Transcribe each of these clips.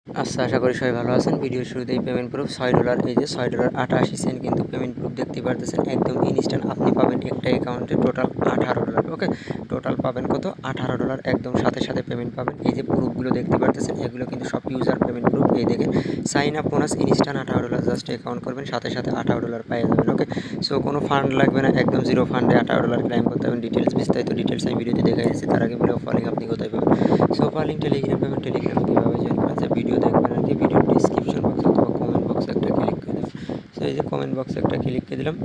আচ্ছা, আশা করি সবাই ভালো আছেন। ভিডিওর শুরুতেই পেমেন্ট প্রুফ $6, এই যে $6.88 কিন্তু পেমেন্ট প্রুফ দেখতে পারতেছেন, একদম ইনস্ট্যান্ট আপনি পাবেন একটা অ্যাকাউন্টে টোটাল $18। ওকে, টোটাল পাবেন কত? $18, একদম সাথে সাথে পেমেন্ট পাবেন। এই যে প্রুফগুলো দেখতে পারতেছেন, এগুলো কিন্তু সব ইউজার পেমেন্ট প্রুফ। এই দেখেন, sign up bonus instant $18, just account করবেন, সাথে সাথে $18 পেয়ে যাবেন। ওকে, সো কোনো ফান্ড লাগবে না, একদম জিরো ফান্ডে $18 ক্লাইম করতে পারবেন। ডিটেলস, বিস্তারিত ডিটেলস আমি ভিডিওতে দেখা যাচ্ছে। তার আগে বলে অফার লিঙ্ক আপনি কোথায় পাবেন? So offer link Telegram payment, Telegram কীভাবে জয়েন করেন, যে ভিডিও দেখবেন আর কি, ভিডিওর ডিসক্রিপশন বক্স অথবা কমেন্ট বক্সে একটা ক্লিক করে দেবেন। সো এই যে কমেন্ট বক্সে একটা ক্লিক করে দিলাম,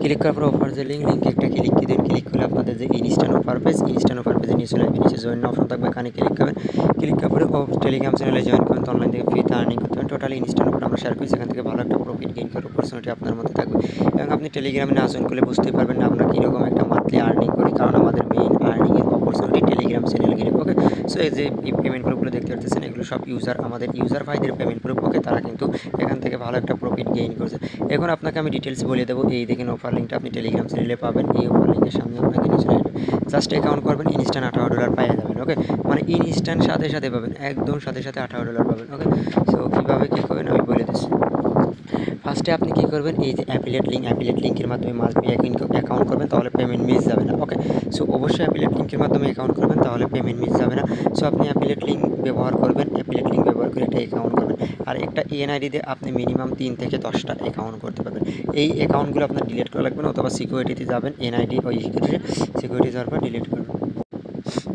ক্লিক করার পর অফার যে লিঙ্কে একটা ক্লিক করে দিন। ক্লিক করলে আপনাদের যে ইনস্ট্যান্ট অফার পেজে নিয়ে চলে আসবে। নিচে জয়েন অপশন থাকবে, এখানে ক্লিক করবেন। ক্লিক করার পরে টেলিগ্রাম চ্যানেলে জয়েন করবেন, তো অনলাইন থেকে ফ্রিতে আর্নিং করতে পারেন। টোটালি ইনস্ট্যান্ট অফার আমরা শেয়ার করি, সেখান থেকে ভালো একটা প্রফিট গেইন করার অপরচুনিটি আপনার মধ্যে থাকবে। এবং আপনি টেলিগ্রামে না জয়েন করলে বুঝতে পারবেন না আমরা কীরকম একটা মান্থলি আর্নিং করি, কারণ আমাদের মেইন আর্নিংয়ের অপরচুনিটি টেলিগ্রাম চ্যানেল গেলে। ওকে, সো এই যে পেমেন্ট প্রুফগুলো দেখতে পাচ্ছেন, এগুলো সব আমাদের ইউজার ভাইদের পেমেন্ট প্রুফ। ওকে, তারা কিন্তু এখান থেকে ভালো একটা প্রফিট গেইন করছে। এখন আপনাকে আমি ডিটেলস বলে দেবো। এই দেখেন অফার লিঙ্কটা আপনি টেলিগ্রাম চ্যানেলে পাবেন। এই অফার লিঙ্কের সামনে আপনাকে নিয়ে চলে আসবে, জাস্ট অ্যাকাউন্ট করবেন, ইনস্ট্যান্ট $18 পেয়ে যাবেন। ওকে, মানে ইনস্ট্যান্ট সাথে সাথে পাবেন, একদম সাথে সাথে $18 পাবেন। ওকে, সো কীভাবে কী করবেন আমি বলে দিচ্ছি। ফার্স্টে আপনি কী করবেন, এই যে অ্যাফিলিয়েট লিঙ্কের মাধ্যমে মাস্ট বি অ্যাকাউন্ট করবেন, তাহলে পেমেন্ট মিস যাবে না। ওকে, সো অবশ্যই অ্যাফিলিয়েট লিঙ্কের মাধ্যমে অ্যাকাউন্ট করবেন, তাহলে পেমেন্ট মিস যাবে না। সো আপনি অ্যাফিলিয়েট লিঙ্ক ব্যবহার করবেন, অ্যাফিলিয়েট লিঙ্ক ব্যবহার করে একটা অ্যাকাউন্ট করবেন, আর একটা এনআইডি দিয়ে আপনি মিনিমাম 3 থেকে 10টা অ্যাকাউন্ট করতে পারবেন। এই অ্যাকাউন্টগুলো আপনার ডিলিট করা লাগবে না, অথবা সিকিউরিটিতে যাবেন, এনআইডি ওই সিকিউরিটি যাওয়ার পর ডিলিট করবেন।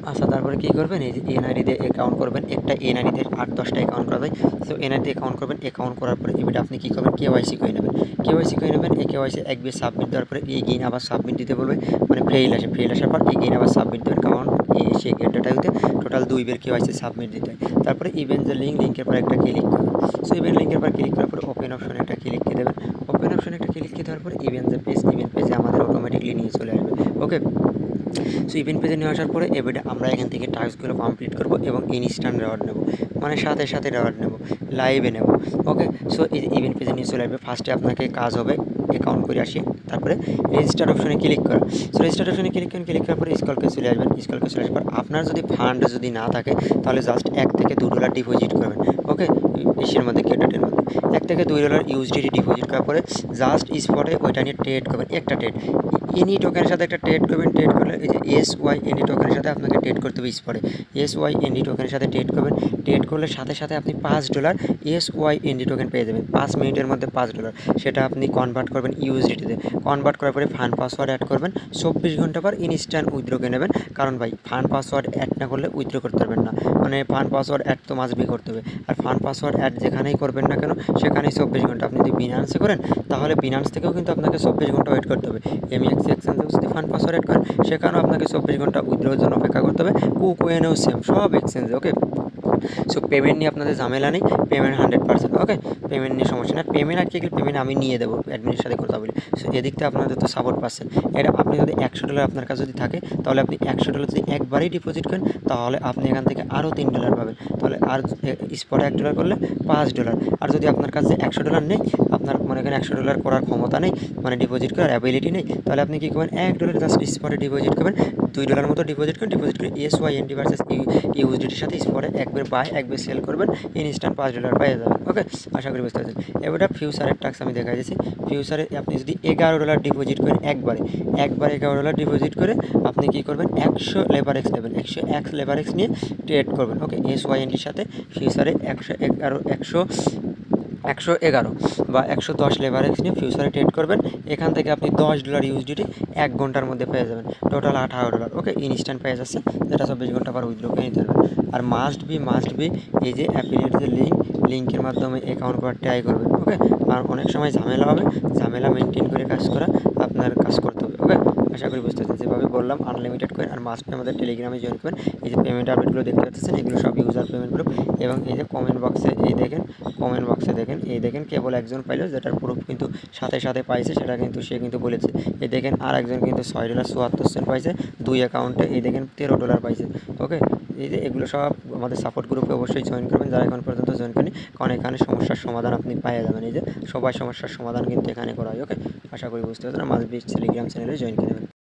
আচ্ছা, তারপরে কী করবেন, এই যে এনআইডিতে অ্যাকাউন্ট করবেন, একটা এনআইডিতে 8-10টা অ্যাকাউন্ট করা যায়। সো এনআইডিতে অ্যাকাউন্ট করবেন, অ্যাকাউন্ট করার পরে এবারে আপনি কী করবেন, কেওয়াইসি করে নেবেন। কেওয়াইসি করে নেবেন, এই কেওয়াইসি একবার সাবমিট দেওয়ার পরে এগেইন আবার সাবমিট দিতে বলবে, মানে ফেইল আসার পর এগেইন আবার সাবমিট দেবেন, কারণ সেই ডেটাটা হতে টোটাল 2 বার কেওয়াইসি সাবমিট দিতে হয়। তারপরে ইভেন্ট যে লিঙ্কের পর একটা ক্লিক করবেন। সো ইভেন্ট লিঙ্কের পর ক্লিক করার পরে ওপেন অপশনে একটা ক্লিক করে দেবেন। ওপেন অপশনে একটা ক্লিক করে দেওয়ার পরে ইভেন্ট পেজে আমাদের অটোমেটিকলি নিয়ে চলে আসবে। ওকে, সো ইভেন্ট পেজে নিয়ে আসার পরে এবারে আমরা এখান থেকে টাস্কগুলো কমপ্লিট করব এবং ইনস্ট্যান্ট রেওয়ার্ড নেব, মানে সাথে সাথে রেওয়ার্ড নেব, লাইভে নেব। ওকে, সো এই ইভেন্ট পেজে নিয়ে চলে আসবে। ফার্স্টে আপনাকে কাজ হবে অ্যাকাউন্ট করে আসি, তারপরে রেজিস্টার অপশনে ক্লিক করা। সো রেজিস্টার অপশনে ক্লিক করার পরে স্কলকে চলে আসবেন। স্কলকে চলে আসার পর আপনার যদি ফান্ড যদি না থাকে, তাহলে জাস্ট $1 থেকে $2 ডিপোজিট করবেন। ওকে, এর মধ্যে ক্রেডিটের মধ্যে $1 থেকে $2 ইউএসডিটি ডিপোজিট করার পরে জাস্ট স্পটে ওইটা নিয়ে ট্রেড করবেন, একটা ট্রেড এনি টোকেনের সাথে একটা ট্রেড করবেন। ট্রেড করলে এই যে SYND টোকেনের সাথে আপনাকে ট্রেড করতে হবে স্পটে। SYND টোকেনের সাথে ট্রেড করবেন। ট্রেড করলে সাথে সাথে আপনি $5 SYND টোকেন পেয়ে যাবেন, 5 মিনিটের মধ্যে $5। সেটা আপনি কনভার্ট করবেন ইউএসডিটিতে। কনভার্ট করার পরে ফান্ড পাসওয়ার্ড অ্যাড করবেন। 24 ঘন্টা পর ইনস্ট্যান্ট উইথড্র করে নেবেন, কারণ ভাই ফান্ড পাসওয়ার্ড অ্যাড না করলে উইথড্র করতে পারবেন না, মানে ফান্ড পাসওয়ার্ড অ্যাড তো মাস্ট বি করতে হবে। আর ফান্ড পাসওয়ার্ড অ্যাড যেখানেই করবেন না কেন, সেখানেই 24 ঘন্টা। আপনি যদি বিনান্সে করেন, তাহলে বিনান্স থেকেও কিন্তু আপনাকে 24 ঘন্টা ওয়েট করতে হবে। এমএক্স এক্সচেঞ্জেও যদি ফান্ড পাসওয়ার্ড অ্যাড করেন, সেখানেও আপনাকে 24 ঘন্টা উইথড্রোর জন্য অপেক্ষা করতে হবে। কুকোয়েনেও সেম, সব এক্সচেঞ্জে। ওকে, সো পেমেন্ট নিয়ে আপনাদের ঝামেলা নেই, পেমেন্ট 100%। ওকে, পেমেন্ট নিয়ে সমস্যা না, পেমেন্ট আটকে গেলে পেমেন্ট আমি নিয়ে দেবো, অ্যাডমিনের সাথে কথা বলি। সো এদিক থেকে আপনাদের তো সাপোর্ট পাচ্ছেন। এটা আপনি যদি $100 আপনার কাছে যদি থাকে, তাহলে আপনি $100 যদি একবারেই ডিপোজিট করেন, তাহলে আপনি এখান থেকে আরও $3 পাবেন। তাহলে আর স্পটে $1 করলে $5। আর যদি আপনার কাছে $100 নেই, আপনার মনে করেন $100 করার ক্ষমতা নেই, মানে ডিপোজিট করার অ্যাবিলিটি নেই, তাহলে আপনি কী করবেন, $1 জাস্ট স্পটে ডিপোজিট করবেন। $2 মতো ডিপোজিট করে SYND ভার্সেস ইউএসডিটির সাথে স্পটে একবার বাই একবার সেল করবেন, ইনস্ট্যান্ট $5 পেয়ে যাবেন। ওকে, আশা করি বুঝতে পারছেন। এবারে ফিউচারের টাস্ক আমি দেখা দিয়েছি। ফিউচারে আপনি যদি $11 ডিপোজিট করেন, একবারে $11 ডিপোজিট করে আপনি কী করবেন, 100 লেভারেক্স নেবেন, 100x লেভারেক্স নিয়ে ট্রেড করবেন। ওকে, SYNDর সাথে ফিউচারে 111 বা 110 লেভারেক্স নিয়ে ফিউচারে ট্রেড করবেন। এখান থেকে আপনি $10 ইউএসডিটি 1 ঘন্টার মধ্যে পেয়ে যাবেন, টোটাল $18। ওকে, ইনস্ট্যান্ট পেয়ে যাচ্ছে, যেটা 24 ঘন্টা পর উইথড্র করে নিতে পারবেন। আর মাস্ট বি এই যে অ্যাফিলিয়েট যে লিঙ্কের মাধ্যমে অ্যাকাউন্ট করার ট্রাই করবেন। ওকে, আর অনেক সময় ঝামেলা হবে, ঝামেলা মেনটেন করে কাজ করতে হবে। ওকে, আশা করি বুঝতে পারছেন। যেভাবে বললাম আনলিমিটেড কয়েন, আর মাস্ট আমাদের টেলিগ্রামে জয়েন করবেন। এই যে পেমেন্ট আপডেটগুলো দেখতে পাচ্ছেন, এগুলো সব ইউজার পেমেন্ট গ্রুপ। এবং এই যে কমেন্ট বক্সে দেখেন, এই দেখেন কেবল একজন পাইলো, যেটার প্রুফ কিন্তু সাথে সাথে পাইছে, সেটা কিন্তু সে কিন্তু বলেছে। এই দেখেন আর একজন কিন্তু $6.74 পাইছে 2 অ্যাকাউন্টে। এই দেখেন $13 পাইছে। ওকে, এই যে এগুলো সব আমাদের সাপোর্ট গ্রুপে অবশ্যই জয়েন করবেন, যারা এখন পর্যন্ত জয়েন করেনি, কারণ এখানে সমস্যার সমাধান আপনি পেয়ে যাবেন। এই যে সবাই সমস্যার সমাধান কিন্তু এখানে করা হয়। ওকে, আশা করি বুঝতে পারছেন। মাস্ট বি টেলিগ্রাম চ্যানেলে জয়েন করে নেবেন।